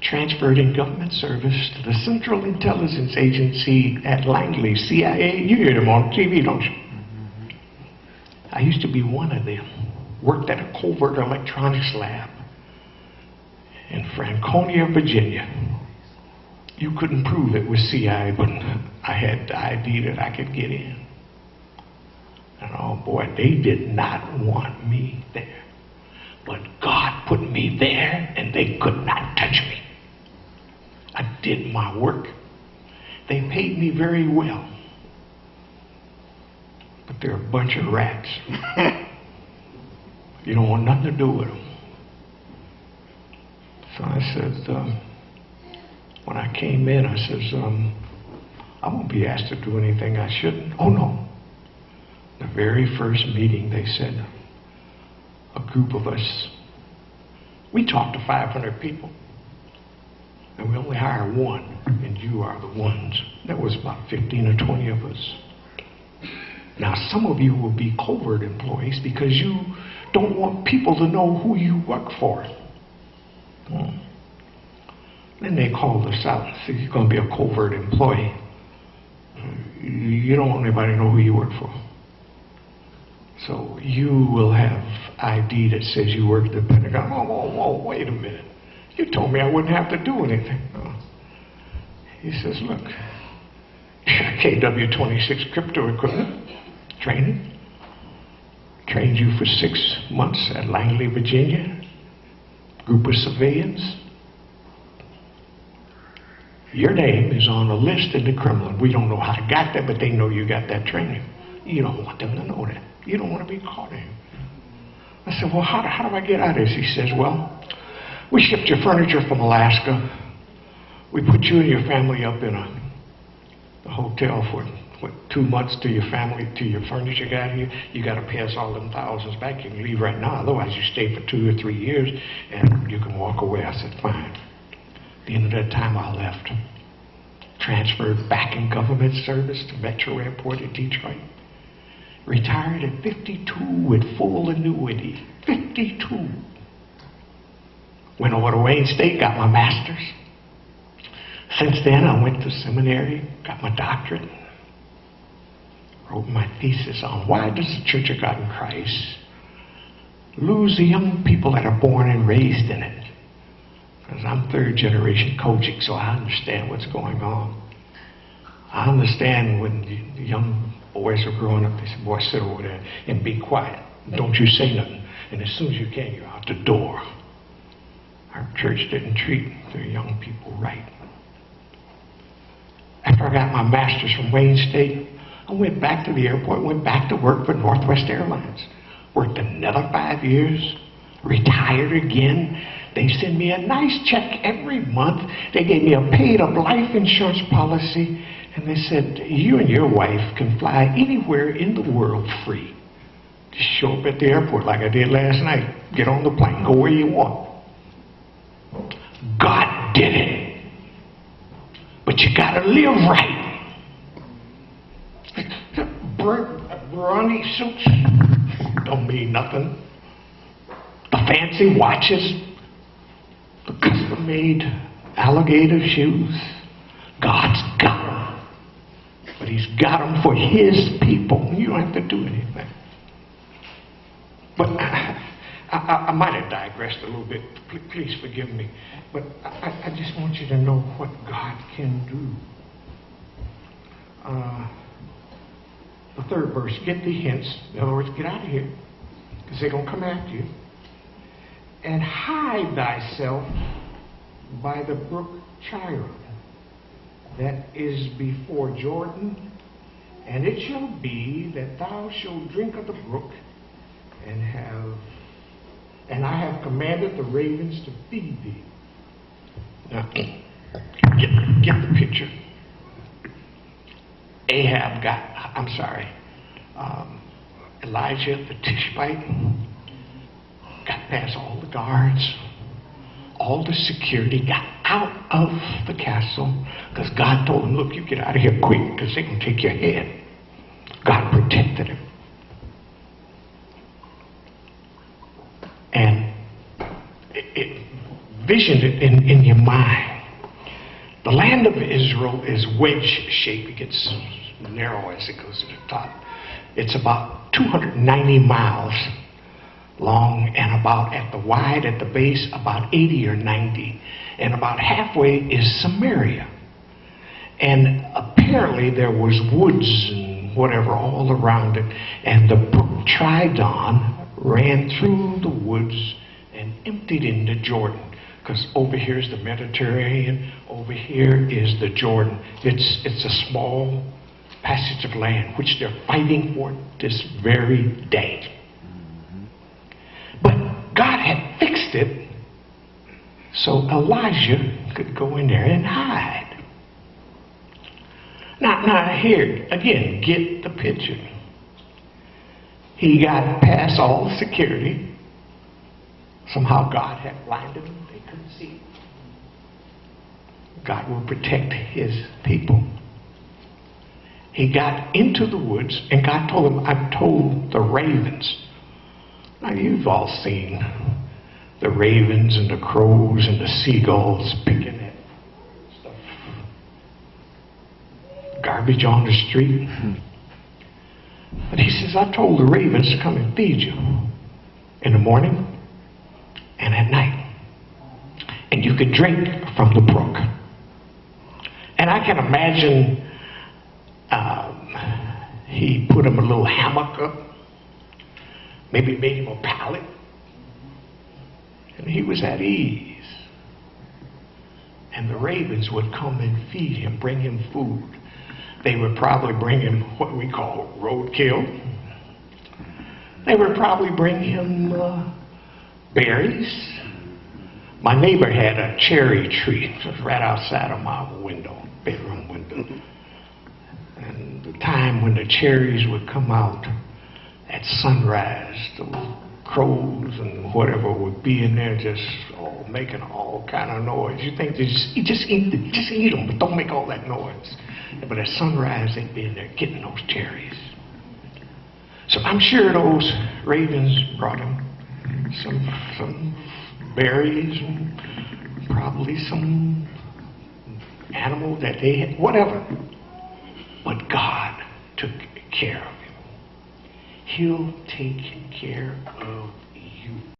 transferred in government service to the Central Intelligence Agency at Langley, CIA. You hear them on TV, don't you? I used to be one of them. Worked at a covert electronics lab in Franconia, Virginia. You couldn't prove it was CIA, but I had the ID that I could get in. And oh boy, they did not want me there. But God put me there, and they could not touch me. I did my work. They paid me very well. But they're a bunch of rats. You don't want nothing to do with them. So I said, when I came in, I says, I won't be asked to do anything I shouldn't. Oh no. The very first meeting, they said, a group of us, we talked to 500 people, and we only hire one, and you are the ones. There was about 15 or 20 of us. Now, some of you will be covert employees because you don't want people to know who you work for. Then they called us out and said, you're going to be a covert employee. You don't want anybody to know who you work for. So you will have ID that says you work at the Pentagon. Whoa, wait a minute. You told me I wouldn't have to do anything. He says, look, KW-26 crypto equipment training. Trained you for 6 months at Langley, Virginia. Group of civilians. Your name is on a list in the Kremlin. We don't know how it got there, but they know you got that training. You don't want them to know that. You don't want to be caught in. I said, well, how do I get out of this? He says, well, we shipped your furniture from Alaska. We put you and your family up in a hotel for 2 months till your family, till your furniture got here. You got to pay us all them thousands back. You can leave right now. Otherwise, you stay for 2 or 3 years and you can walk away. I said, fine. At the end of that time, I left. Transferred back in government service to Metro Airport in Detroit. Retired at 52 with full annuity. 52. Went over to Wayne State, got my master's. Since then, I went to seminary, got my doctorate. Wrote my thesis on why does the Church of God in Christ lose the young people that are born and raised in it? Because I'm third generation cogic, so I understand what's going on. I understand when the young boys are growing up, they say, boy, sit over there and be quiet. Don't you say nothing. And as soon as you can, you're out the door. Our church didn't treat their young people right. After I got my master's from Wayne State, I went back to the airport, went back to work for Northwest Airlines. Worked another 5 years, retired again. They send me a nice check every month. They gave me a paid-up life insurance policy. And they said, you and your wife can fly anywhere in the world free. Just show up at the airport like I did last night. Get on the plane, go where you want. God did it. But you gotta live right. Brownie suits don't mean nothing. The fancy watches, the custom-made alligator shoes, God's got them. But he's got them for his people. You don't have to do anything. But I might have digressed a little bit. Please forgive me. But I just want you to know what God can do. The third verse, get the hints. In other words, get out of here. Because they're going to come after you. And hide thyself by the brook Chiron, that is before Jordan. And it shall be that thou shalt drink of the brook, and I have commanded the ravens to feed thee. Now, get the picture. Elijah the Tishbite got past all the guards, all the security, got out of the castle because God told him, look, you get out of here quick because they're going to take your head. God protected him. And vision it in your mind. The land of Israel is wedge-shaped. It gets narrow as it goes to the top. It's about 290 miles long and about at the wide at the base about 80 or 90. And about halfway is Samaria. And apparently there was woods and whatever all around it. And the brook Tridon ran through the woods and emptied into Jordan. Because over here is the Mediterranean, over here is the Jordan. It's a small passage of land which they're fighting for this very day. But God had fixed it so Elijah could go in there and hide. Now here, again, get the picture. He got past all the security. Somehow God had blinded them. They couldn't see. God will protect his people. He got into the woods and God told him, I've told the ravens. Now you've all seen the ravens and the crows and the seagulls picking at stuff. Garbage on the street. But he says, I told the ravens to come and feed you in the morning and at night. And you could drink from the brook. And I can imagine he put him a little hammock up, maybe made him a pallet, and he was at ease. And the ravens would come and feed him, bring him food. They would probably bring him what we call roadkill. They would probably bring him berries. My neighbor had a cherry tree. It was right outside of my window, bedroom window. And the time when the cherries would come out at sunrise, the crows and whatever would be in there just making all kind of noise. You think just eat them, but don't make all that noise. But at sunrise, they'd be in there getting those cherries. So I'm sure those ravens brought him some berries and probably some animal that they had, whatever. But God took care of him. He'll take care of you.